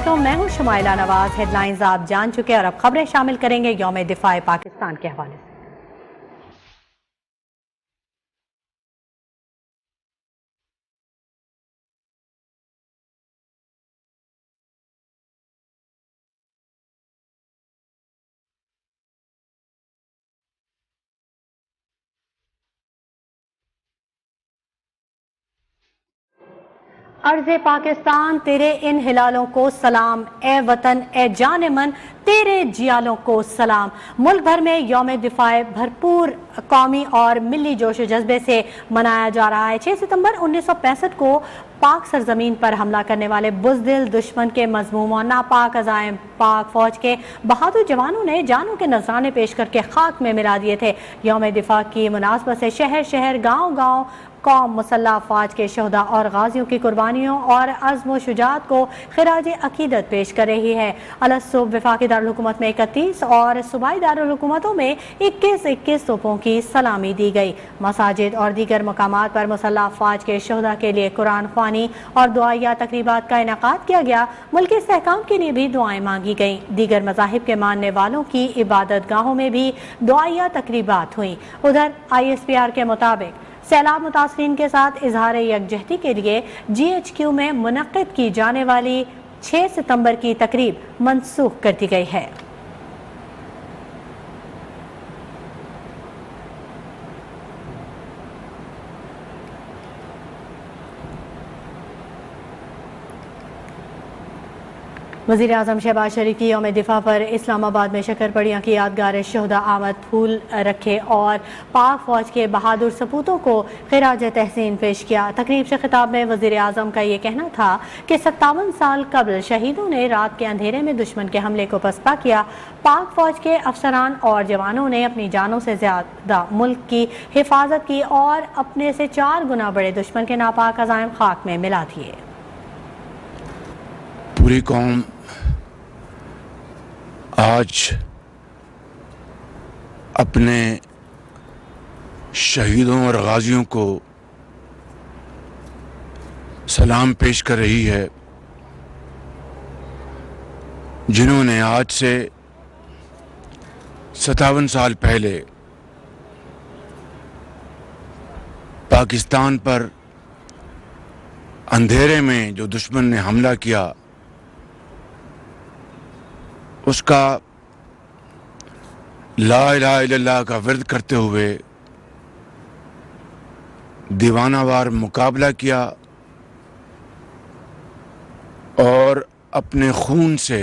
علیکم، میں ہوں شمائلہ نواز۔ ہیڈ لائنز آپ جان چکے اور اب خبریں شامل کریں گے یوم دفاع پاکستان کے حوالے سے۔ عرض پاکستان تیرے ان ہلالوں کو سلام، اے وطن اے جان من تیرے جیالوں کو سلام۔ ملک بھر میں یوم دفاع بھرپور قومی اور ملی جوش و جذبے سے منایا جا رہا ہے۔ 6 ستمبر 1965 کو پاک سرزمین پر حملہ کرنے والے بزدل دشمن کے مذموم اور ناپاک عزائم پاک فوج کے بہادر جوانوں نے جانوں کے نذرانے پیش کر کے خاک میں ملا دیے تھے۔ یوم دفاع کی مناسبت سے شہر شہر گاؤں گاؤں قوم مسلح افواج کے شہداء اور غازیوں کی قربانیوں اور عزم و شجاعت کو خراج عقیدت پیش کر رہی ہے۔ الصبح وفاقی دارالحکومت میں 31 اور صوبائی دارالحکومتوں میں 21 توپوں کی سلامی دی گئی۔ مساجد اور دیگر مقامات پر مسلح افواج کے شہداء کے لیے قرآن خوانی اور دعائیہ تقریبات کا انعقاد کیا گیا۔ ملکی استحکام کے لیے بھی دعائیں مانگی گئیں۔ دیگر مذاہب کے ماننے والوں کی عبادت گاہوں میں بھی دعائیہ تقریبات ہوئیں۔ ادھر ISPR کے مطابق سیلاب متاثرین کے ساتھ اظہار یکجہتی کے لیے GHQ میں منعقد کی جانے والی 6 ستمبر کی تقریب منسوخ کر دی گئی ہے۔ وزیر اعظم شہباز شریف کی یوم دفاع پر اسلام آباد میں شکرپڑیاں کی یادگار شہداء آمد پھول رکھے اور پاک فوج کے بہادر سپوتوں کو خراج تحسین پیش کیا۔ تقریب سے خطاب میں وزیر اعظم کا یہ کہنا تھا کہ 57 سال قبل شہیدوں نے رات کے اندھیرے میں دشمن کے حملے کو پسپا کیا۔ پاک فوج کے افسران اور جوانوں نے اپنی جانوں سے زیادہ ملک کی حفاظت کی اور اپنے سے 4 گنا بڑے دشمن کے ناپاک عزائم خاک میں ملا دیے۔ پوری قوم آج اپنے شہیدوں اور غازیوں کو سلام پیش کر رہی ہے، جنہوں نے آج سے 57 سال پہلے پاکستان پر اندھیرے میں جو دشمن نے حملہ کیا اس کا لا الہ الا اللہ کا ورد کرتے ہوئے دیوانہ وار مقابلہ کیا اور اپنے خون سے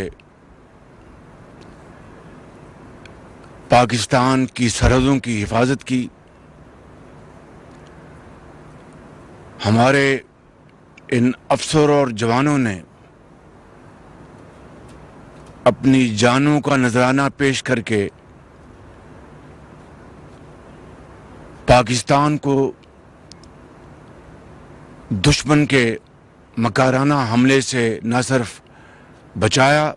پاکستان کی سرحدوں کی حفاظت کی۔ ہمارے ان افسروں اور جوانوں نے اپنی جانوں کا نذرانہ پیش کر کے پاکستان کو دشمن کے مکارانہ حملے سے نہ صرف بچایا۔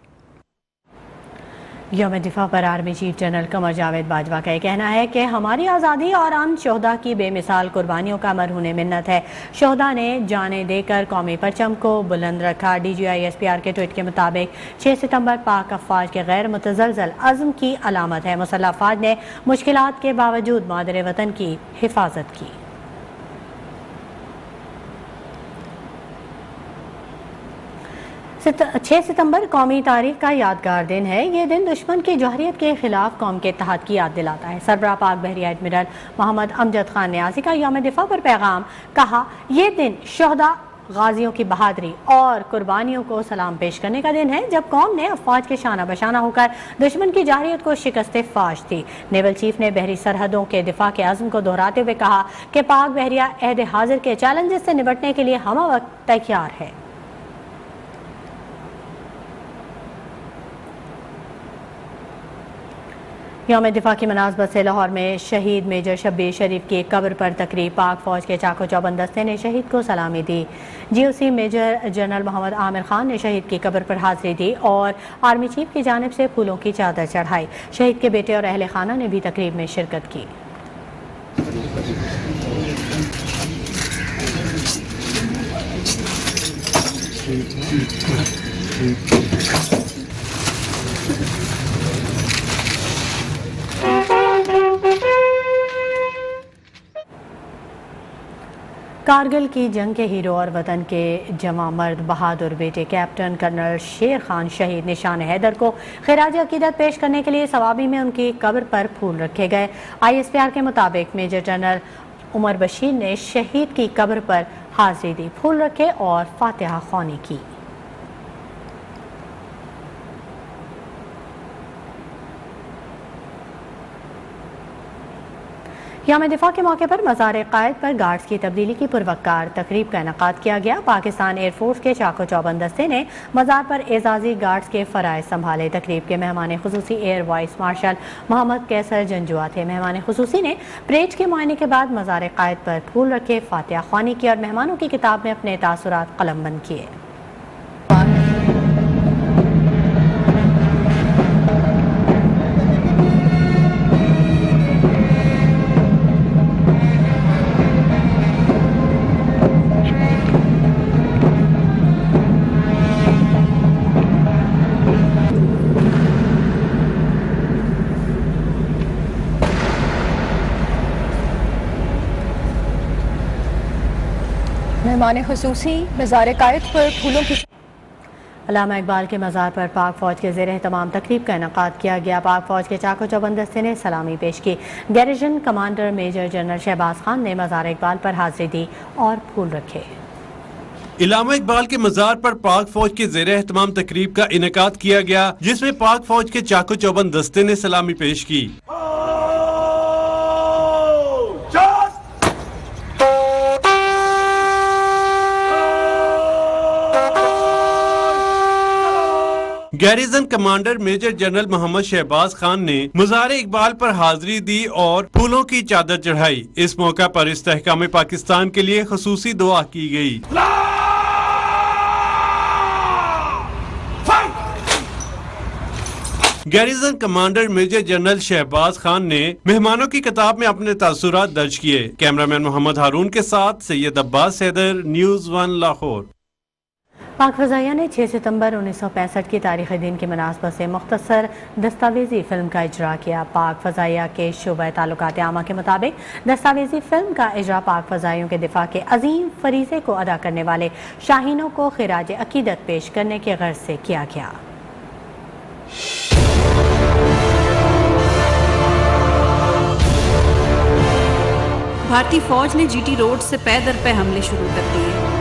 یوم دفاع پر army chief general Qamar Javed Bajwa کا یہ کہنا ہے کہ ہماری آزادی اور امن شہداء کی بے مثال قربانیوں کا مرہون منت ہے۔ شہداء نے جانیں دے کر قومی پرچم کو بلند رکھا۔ DG ISPR کے ٹویٹ کے مطابق 6 ستمبر پاک افواج کے غیر متزلزل عزم کی علامت ہے۔ مسلح افواج نے مشکلات کے باوجود مادر وطن کی حفاظت کی۔ 6 ستمبر قومی تاریخ کا یادگار دن ہے۔ یہ دن دشمن کی جوہریت کے خلاف قوم کے اتحاد کی یاد دلاتا ہے۔ سربراہ پاک بحریہ ایڈمرل محمد امجد خان نیازی کا یوم دفاع پر پیغام، کہا یہ دن شہداء غازیوں کی بہادری اور قربانیوں کو سلام پیش کرنے کا دن ہے، جب قوم نے افواج کے شانہ بشانہ ہو کر دشمن کی جارحیت کو شکست فاش دی۔ نیول چیف نے بحری سرحدوں کے دفاع کے عزم کو دہراتے ہوئے کہا کہ پاک بحریہ عہد حاضر کے چیلنجز سے نمٹنے کے لیے ہمہ وقت تیار ہے۔ یوم دفاع کی مناسبت سے لاہور میں شہید میجر شبیر شریف کی قبر پر تقریب۔ پاک فوج کے چاق و چوبند دستے نے شہید کو سلامی دی۔ GOC میجر جنرل محمد عامر خان نے شہید کی قبر پر حاضری دی اور آرمی چیف کی جانب سے پھولوں کی چادر چڑھائی۔ شہید کے بیٹے اور اہل خانہ نے بھی تقریب میں شرکت کی۔ کارگل کی جنگ کے ہیرو اور وطن کے جواں مرد بہادر بیٹے کیپٹن کرنل شیر خان شہید نشان حیدر کو خراج عقیدت پیش کرنے کے لیے ثوابی میں ان کی قبر پر پھول رکھے گئے۔ ISPR کے مطابق میجر جنرل عمر بشیر نے شہید کی قبر پر حاضری دی، پھول رکھے اور فاتحہ خوانی کی۔ یوم دفاع کے موقع پر مزار قائد پر گارڈز کی تبدیلی کی پروقار تقریب کا انعقاد کیا گیا۔ پاکستان ایئر فورس کے چاق و چوبند دستے نے مزار پر اعزازی گارڈز کے فرائض سنبھالے۔ تقریب کے مہمان خصوصی ایئر وائس مارشل محمد کیسر جنجوا تھے۔ مہمان خصوصی نے پریڈ کے معائنے کے بعد مزار قائد پر پھول رکھے، فاتحہ خوانی کی اور مہمانوں کی کتاب میں اپنے تاثرات قلم بند کیے۔ مہمان خصوصی مزار قائد پر پھولوں کی علامہ اقبال کے مزار پر پاک فوج کے زیر اہتمام تقریب کا انعقاد کیا گیا۔ پاک فوج کے چاق و چوبند دستے نے سلامی پیش کی۔ Garrison commander major general Shahbaz Khan نے مزار اقبال پر حاضری دی اور پھول رکھے۔ علامہ اقبال کے مزار پر پاک فوج کے زیر اہتمام تقریب کا انعقاد کیا گیا، جس میں پاک فوج کے چاق و چوبند دستے نے سلامی پیش کی۔ گیریزن کمانڈر میجر جنرل محمد شہباز خان نے مزار اقبال پر حاضری دی اور پھولوں کی چادر چڑھائی۔ اس موقع پر استحکام پاکستان کے لیے خصوصی دعا کی گئی۔ Garrison commander major general Shahbaz Khan نے مہمانوں کی کتاب میں اپنے تاثرات درج کیے۔ کیمرامین محمد ہارون کے ساتھ سید عباس حیدر، نیوز 1 لاہور۔ پاک فضائیہ نے 6 ستمبر 1965 کی تاریخ دین کی مناسبت سے مختصر دستاویزی فلم کا اجرا کیا۔ پاک فضائیہ کے شعبہ تعلقات عامہ کے مطابق دستاویزی فلم کا اجرا پاک فضائیوں کے دفاع کے عظیم فریضے کو ادا کرنے والے شاہینوں کو خراج عقیدت پیش کرنے کے غرض سے کیا گیا۔ بھارتی فوج نے GT روڈ سے پے در پے حملے شروع کر دیے۔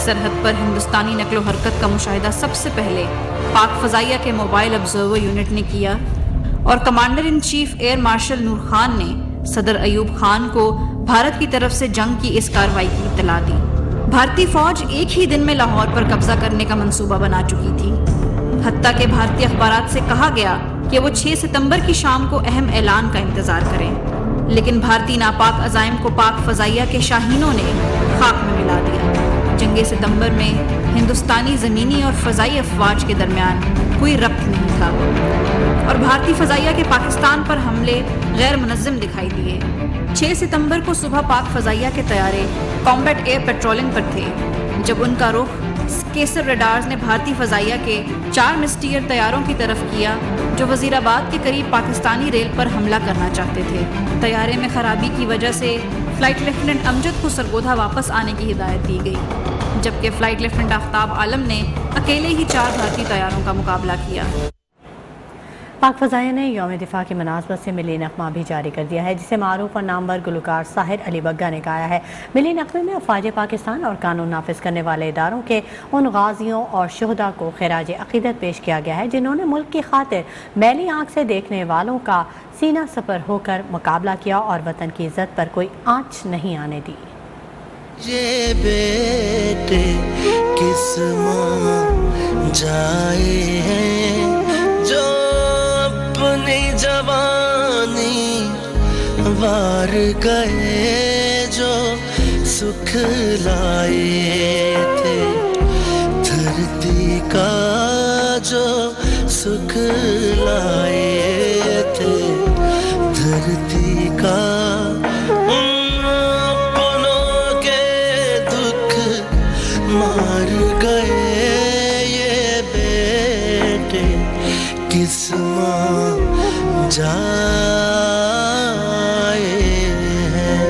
سرحد پر ہندوستانی نقل و حرکت کا مشاہدہ سب سے پہلے پاک فضائیہ کے موبائل آبزرور یونٹ نے کیا اور commander in chief air marshal Noor Khan نے صدر ایوب خان کو بھارت کی طرف سے جنگ کی اس کارروائی کی اطلاع دی۔ بھارتی فوج ایک ہی دن میں لاہور پر قبضہ کرنے کا منصوبہ بنا چکی تھی، حتیٰ کہ بھارتی اخبارات سے کہا گیا کہ وہ 6 ستمبر کی شام کو اہم اعلان کا انتظار کریں، لیکن بھارتی ناپاک عزائم کو پاک فضائیہ کے شاہینوں نے خاک میں ملا دیا۔ جنگ ستمبر میں ہندوستانی زمینی اور فضائی افواج کے درمیان کوئی ربط نہیں تھا اور بھارتی فضائیہ کے پاکستان پر حملے غیر منظم دکھائی دیے۔ 6 ستمبر کو صبح پاک فضائیہ کے طیارے کامبیٹ ایئر پیٹرولنگ پر تھے جب ان کا رخ کیسر ریڈارز نے بھارتی فضائیہ کے 4 مسٹیئر طیاروں کی طرف کیا جو وزیر آباد کے قریب پاکستانی ریل پر حملہ کرنا چاہتے تھے۔ طیارے میں خرابی کی وجہ سے فلائٹ لیفٹیننٹ امجد کو سرگودھا واپس آنے کی ہدایت دی گئی، جبکہ فلائٹ لیفٹیننٹ آفتاب عالم نے اکیلے ہی 4 بھارتی طیاروں کا مقابلہ کیا۔ پاک فضائیہ نے یوم دفاع کی مناسبت سے ملی نغمہ بھی جاری کر دیا ہے، جسے معروف اور نامور گلوکار ساحر علی بگا نے گایا ہے۔ ملی نغمے میں افواج پاکستان اور قانون نافذ کرنے والے اداروں کے ان غازیوں اور شہداء کو خراج عقیدت پیش کیا گیا ہے جنہوں نے ملک کی خاطر میلی آنکھ سے دیکھنے والوں کا سینہ سپر ہو کر مقابلہ کیا اور وطن کی عزت پر کوئی آنچ نہیں آنے دی۔ یہ بیٹے کس ماں جائے ہیں جو اپنی جوانی وار گئے، جو سکھ لائے تھے دھرتی کا، جو سکھ لائے تھے دھرتی کا، اپنوں کے دکھ مار گئے یہ بیٹے کس ماں جائے ہیں۔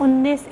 19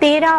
13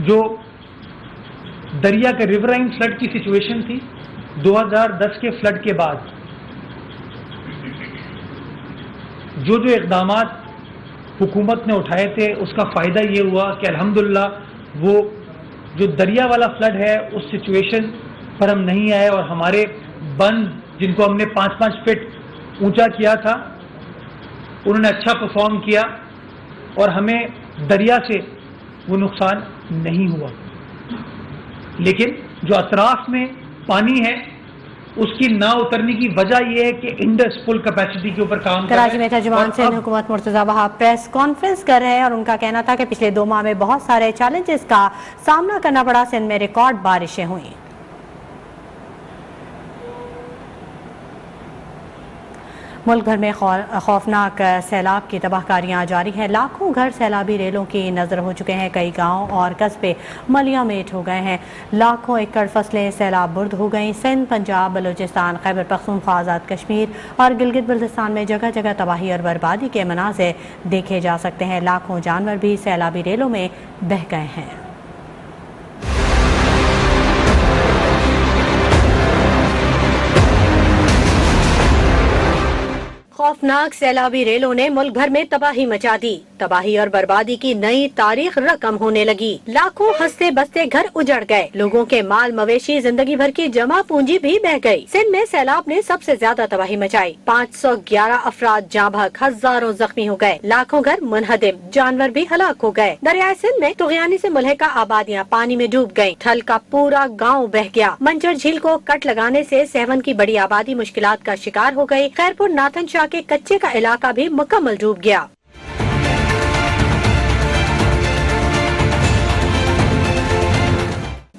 جو دریا کے ریورائن فلڈ کی سچویشن تھی 2010 کے فلڈ کے بعد، جو اقدامات حکومت نے اٹھائے تھے اس کا فائدہ یہ ہوا کہ الحمدللہ وہ جو دریا والا فلڈ ہے اس سچویشن پر ہم نہیں آئے، اور ہمارے بند جن کو ہم نے 5-5 فٹ اونچا کیا تھا انہوں نے اچھا پرفارم کیا اور ہمیں دریا سے وہ نقصان نہیں ہوا. لیکن جو اطراف میں پانی ہے اس کی نہ اترنے کی وجہ یہ ہے کہ انڈس فل کیپیسٹی کے اوپر کام کر رہا ہے. کراچی میں ترجمان سندھ حکومت مرتضی وہاب پریس کانفرنس کر رہے ہیں اور ان کا کہنا تھا کہ پچھلے 2 ماہ میں بہت سارے چیلنجز کا سامنا کرنا پڑا. سندھ میں ریکارڈ بارشیں ہوئیں. ملک بھر میں خوفناک سیلاب کی تباہ کاریاں جاری ہیں. لاکھوں گھر سیلابی ریلوں کی نظر ہو چکے ہیں. کئی گاؤں اور قصبے ملیاں میٹ ہو گئے ہیں. لاکھوں ایکڑ فصلیں سیلاب برد ہو گئیں. سندھ، پنجاب، بلوچستان، خیبر پختونخوا، آزاد کشمیر اور گلگت بلتستان میں جگہ جگہ تباہی اور بربادی کے مناظر دیکھے جا سکتے ہیں. لاکھوں جانور بھی سیلابی ریلوں میں بہہ گئے ہیں. خوفناک سیلابی ریلوں نے ملک بھر میں تباہی مچا دی. تباہی اور بربادی کی نئی تاریخ رقم ہونے لگی. لاکھوں ہنستے بستے گھر اجڑ گئے. لوگوں کے مال مویشی، زندگی بھر کی جمع پونجی بھی بہہ گئی. سندھ میں سیلاب نے سب سے زیادہ تباہی مچائی. 511 افراد جاں بحق، ہزاروں زخمی ہو گئے. لاکھوں گھر منہدم، جانور بھی ہلاک ہو گئے. دریائے سندھ میں طغیانی سے ملحقہ آبادیاں پانی میں ڈوب گئیں. ٹھل کا پورا گاؤں بہہ گیا. منجر جھیل کو کٹ لگانے سے سیون کی بڑی آبادی مشکلات کا شکار ہو گئی. خیرپور ناتھن شاہ کے کچے کا علاقہ بھی مکمل ڈوب گیا.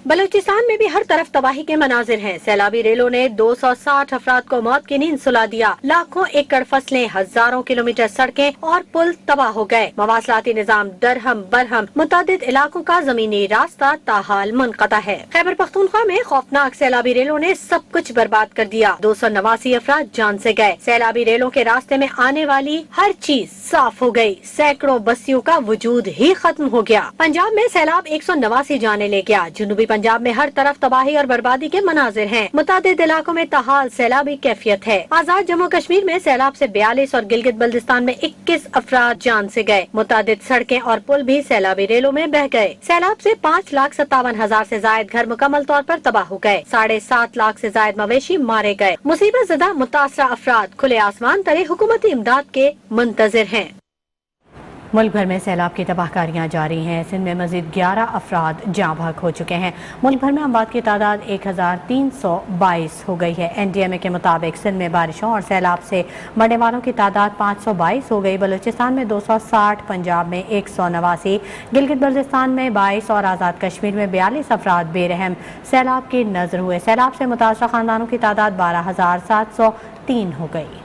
بلوچستان میں بھی ہر طرف تباہی کے مناظر ہیں. سیلابی ریلوں نے 260 افراد کو موت کی نیند سلا دیا. لاکھوں ایکڑ فصلیں، ہزاروں کلومیٹر سڑکیں اور پل تباہ ہو گئے. مواصلاتی نظام درہم برہم. متعدد علاقوں کا زمینی راستہ تاحال منقطع ہے. خیبر پختونخوا میں خوفناک سیلابی ریلوں نے سب کچھ برباد کر دیا. 289 افراد جان سے گئے. سیلابی ریلوں کے راستے میں آنے والی ہر چیز صاف ہو گئی. سینکڑوں بستیوں کا وجود ہی ختم ہو گیا. پنجاب میں سیلاب 189 جانیں لے گیا. جنوبی پنجاب میں ہر طرف تباہی اور بربادی کے مناظر ہیں. متعدد علاقوں میں تاحال سیلابی کیفیت ہے. آزاد جموں کشمیر میں سیلاب سے 42 اور گلگت بلتستان میں 21 افراد جان سے گئے. متعدد سڑکیں اور پل بھی سیلابی ریلوں میں بہہ گئے. سیلاب سے 5,57,000 سے زائد گھر مکمل طور پر تباہ ہو گئے. 7.5 لاکھ سے زائد مویشی مارے گئے. مصیبت زدہ متاثرہ افراد کھلے آسمان تلے حکومتی امداد کے منتظر ہیں. ملک بھر میں سیلاب کی تباہ کاریاں جاری ہیں. سندھ میں مزید 11 افراد جاں بحق ہو چکے ہیں. ملک بھر میں اموات کی تعداد 1,322 ہو گئی ہے. NDMA کے مطابق سندھ میں بارشوں اور سیلاب سے مرنے والوں کی تعداد 522 ہو گئی. بلوچستان میں 260، پنجاب میں 189، گلگت بلتستان میں 22 اور آزاد کشمیر میں 42 افراد بے رحم سیلاب کی نظر ہوئے. سیلاب سے متاثرہ خاندانوں کی تعداد 12,703 ہو گئی.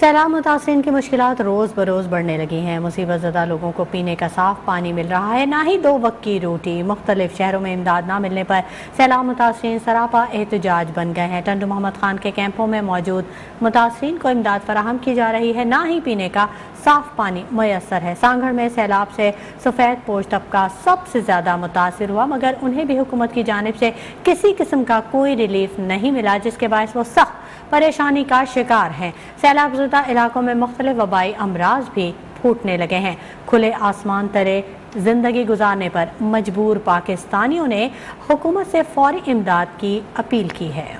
سیلاب متاثرین کی مشکلات روز بروز بڑھنے لگی ہیں. مصیبت زدہ لوگوں کو پینے کا صاف پانی مل رہا ہے، نہ ہی 2 وقت کی روٹی. مختلف شہروں میں امداد نہ ملنے پر سیلاب متاثرین سراپا احتجاج بن گئے ہیں. ٹنڈو محمد خان کے کیمپوں میں موجود متاثرین کو امداد فراہم کی جا رہی ہے، نہ ہی پینے کا صاف پانی میسر ہے. سانگھڑ میں سیلاب سے سفید پوش طبقہ سب سے زیادہ متاثر ہوا، مگر انہیں بھی حکومت کی جانب سے کسی قسم کا کوئی ریلیف نہیں ملا، جس کے باعث وہ سخت پریشانی کا شکار ہیں. سیلاب زدہ علاقوں میں مختلف وبائی امراض بھی پھوٹنے لگے ہیں. کھلے آسمان تلے زندگی گزارنے پر مجبور پاکستانیوں نے حکومت سے فوری امداد کی اپیل کی ہے.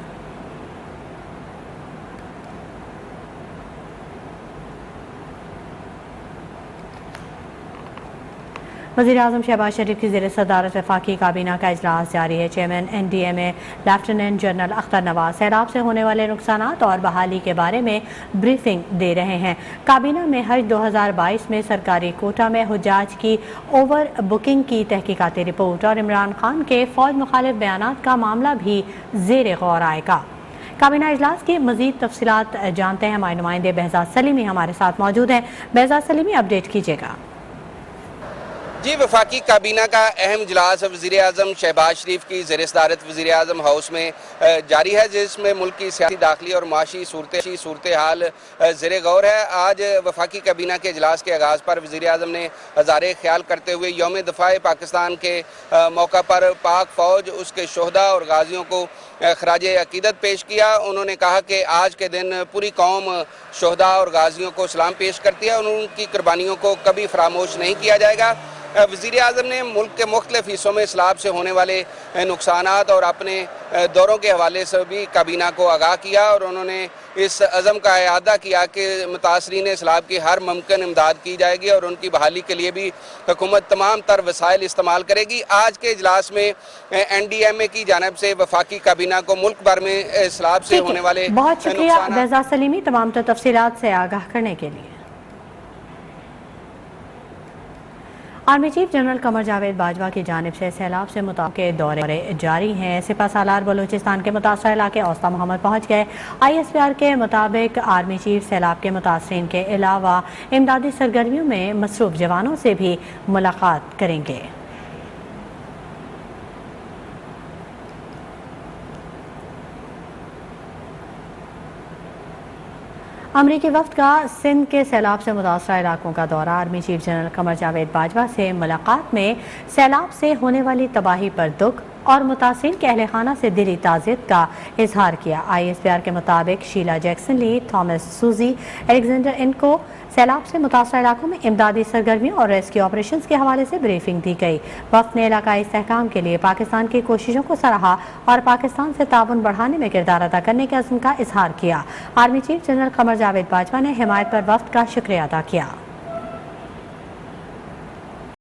وزیر اعظم شہباز شریف کی زیر صدارت وفاقی کابینہ کا اجلاس جاری ہے. Chairman NDMA lieutenant general Akhtar Nawaz سیلاب سے ہونے والے نقصانات اور بحالی کے بارے میں بریفنگ دے رہے ہیں. کابینہ میں حج 2022 میں سرکاری کوٹا میں حجاج کی اوور بکنگ کی تحقیقاتی رپورٹ اور عمران خان کے فوج مخالف بیانات کا معاملہ بھی زیر غور آئے گا. کابینہ اجلاس کی مزید تفصیلات جانتے ہیں. ہمارے نمائندے بہزاد سلیمی ہمارے ساتھ موجود ہیں. بہزاد سلیمی، اپڈیٹ کیجیے گا. جی وفاقی کابینہ کا اہم اجلاس وزیر اعظم شہباز شریف کی زیر صدارت وزیر اعظم ہاؤس میں جاری ہے، جس میں ملک کی سیاسی داخلی اور معاشی صورتحال زیر غور ہے۔ آج وفاقی کابینہ کے اجلاس کے آغاز پر وزیر اعظم نے اظہار خیال کرتے ہوئے یوم دفاع پاکستان کے موقع پر پاک فوج، اس کے شہداء اور غازیوں کو خراج عقیدت پیش کیا۔ انہوں نے کہا کہ آج کے دن پوری قوم شہداء اور غازیوں کو سلام پیش کرتی ہے اور ان کی قربانیوں کو کبھی فراموش نہیں کیا جائے گا۔ وزیر اعظم نے ملک کے مختلف حصوں میں سیلاب سے ہونے والے نقصانات اور اپنے دوروں کے حوالے سے بھی کابینہ کو آگاہ کیا اور انہوں نے اس عزم کا اعادہ کیا کہ متاثرین سیلاب کی ہر ممکن امداد کی جائے گی اور ان کی بحالی کے لیے بھی حکومت تمام تر وسائل استعمال کرے گی۔ آج کے اجلاس میں NDMA کی جانب سے وفاقی کابینہ کو ملک بھر میں سیلاب سے ہونے والے بہت شکریہ بہزاد سلیمی تمام تفصیلات سے آگاہ کرنے کے لیے۔ Army chief general Qamar Javed Bajwa کی جانب سے سیلاب سے متعلق دورے جاری ہیں۔ سپہ سالار بلوچستان کے متاثرہ علاقے اوسطا محمد پہنچ گئے۔ ISPR کے مطابق آرمی چیف سیلاب کے متاثرین کے علاوہ امدادی سرگرمیوں میں مصروف جوانوں سے بھی ملاقات کریں گے۔ امریکی وفد کا سندھ کے سیلاب سے متاثرہ علاقوں کا دورہ۔ Army chief general Qamar Javed Bajwa سے ملاقات میں سیلاب سے ہونے والی تباہی پر دکھ اور متاثرین کے اہل خانہ سے دلی تعزیت کا اظہار کیا۔ ISPR کے مطابق شیلا جیکسن لی، تھامس سوزی، الیگزینڈر ان کو سیلاب سے متاثرہ علاقوں میں امدادی سرگرمیوں اور ریسکیو آپریشنز کے حوالے سے بریفنگ دی گئی۔ وفد نے علاقائی استحکام کے لیے پاکستان کی کوششوں کو سراہا اور پاکستان سے تعاون بڑھانے میں کردار ادا کرنے کے عزم کا اظہار کیا۔ Army chief general Qamar Javed Bajwa نے حمایت پر وفد کا شکریہ ادا کیا۔